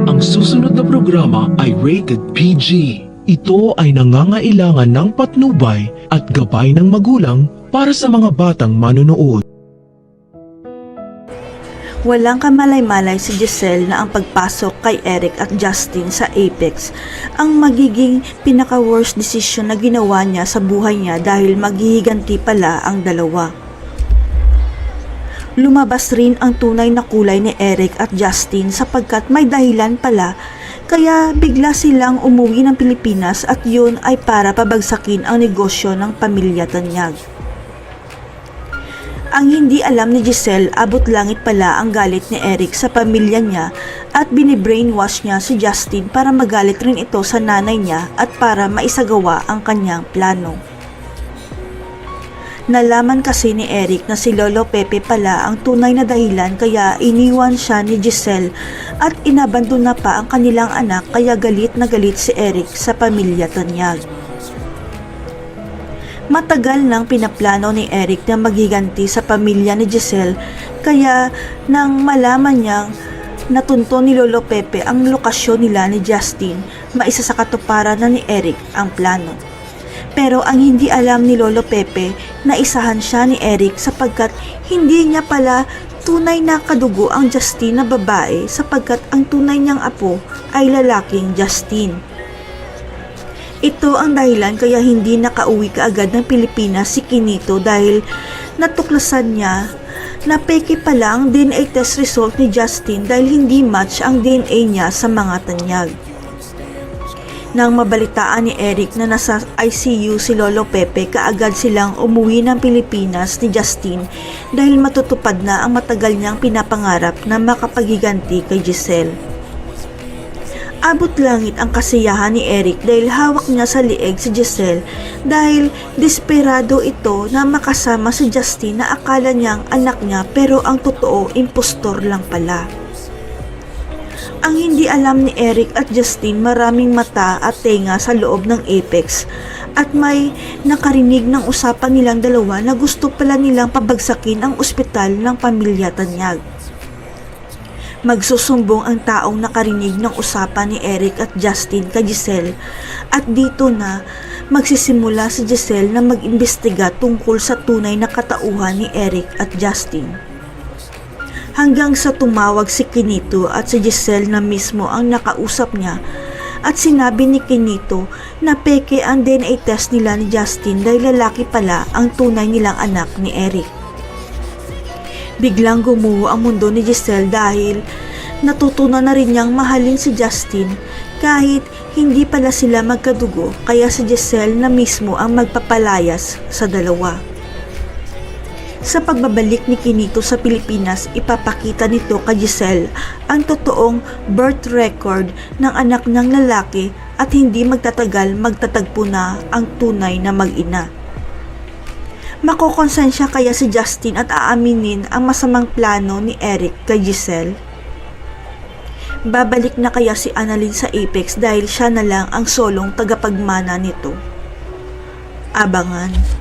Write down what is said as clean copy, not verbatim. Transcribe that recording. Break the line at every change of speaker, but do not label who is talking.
Ang susunod na programa ay rated PG. Ito ay nangangailangan ng patnubay at gabay ng magulang para sa mga batang manonood.
Walang kamalay-malay si Giselle na ang pagpasok kay Eric at Justin sa Apex ang magiging pinaka-worst decision na ginawa niya sa buhay niya dahil maghihiganti pala ang dalawa. Lumabas rin ang tunay na kulay ni Eric at Justin sapagkat may dahilan pala kaya bigla silang umuwi ng Pilipinas at yun ay para pabagsakin ang negosyo ng pamilya Tanyag. Ang hindi alam ni Giselle, abot langit pala ang galit ni Eric sa pamilya niya at binibrainwash niya si Justin para magalit rin ito sa nanay niya at para maisagawa ang kanyang plano. Nalaman kasi ni Eric na si Lolo Pepe pala ang tunay na dahilan kaya iniwan siya ni Giselle at inabandon na pa ang kanilang anak kaya galit na galit si Eric sa pamilya Tanyag. Matagal nang pinaplano ni Eric na maghiganti sa pamilya ni Giselle kaya nang malaman niyang natunto ni Lolo Pepe ang lokasyon nila ni Justin, maisa sa katuparan na ni Eric ang plano. Pero ang hindi alam ni Lolo Pepe na isahan siya ni Eric sapagkat hindi niya pala tunay na kadugo ang Justin na babae sapagkat ang tunay niyang apo ay lalaking Justin. Ito ang dahilan kaya hindi nakauwi kaagad ng Pilipinas si Quinito dahil natuklasan niya na peke pala ang DNA test result ni Justin dahil hindi match ang DNA niya sa mga Tanyag. Nang mabalitaan ni Eric na nasa ICU si Lolo Pepe, kaagad silang umuwi ng Pilipinas ni Justin dahil matutupad na ang matagal niyang pinapangarap na makapaghiganti kay Giselle. Abot langit ang kasiyahan ni Eric dahil hawak niya sa lieg si Giselle dahil desperado ito na makasama si Justin na akala niyang anak niya pero ang totoo impostor lang pala. Ang hindi alam ni Eric at Justin, maraming mata at tenga sa loob ng Apex at may nakarinig ng usapan nilang dalawa na gusto pala nilang pabagsakin ang ospital ng pamilya Tanyag. Magsusumbong ang taong nakarinig ng usapan ni Eric at Justin kay Giselle at dito na magsisimula si Giselle na mag-imbestiga tungkol sa tunay na katauhan ni Eric at Justin. Hanggang sa tumawag si Quinito at si Giselle na mismo ang nakausap niya at sinabi ni Quinito na peke ang DNA test nila ni Justin dahil lalaki pala ang tunay nilang anak ni Eric. Biglang gumuho ang mundo ni Giselle dahil natutunan na rin niyang mahalin si Justin kahit hindi pala sila magkadugo kaya si Giselle na mismo ang magpapalayas sa dalawa. Sa pagbabalik ni Quinito sa Pilipinas, ipapakita nito kay Giselle ang totoong birth record ng anak niyang lalaki at hindi magtatagal magtatagpo na ang tunay na mag-ina. Makokonsensya kaya si Justin at aaminin ang masamang plano ni Eric kay Giselle? Babalik na kaya si Annalyn sa Apex dahil siya na lang ang solong tagapagmana nito? Abangan.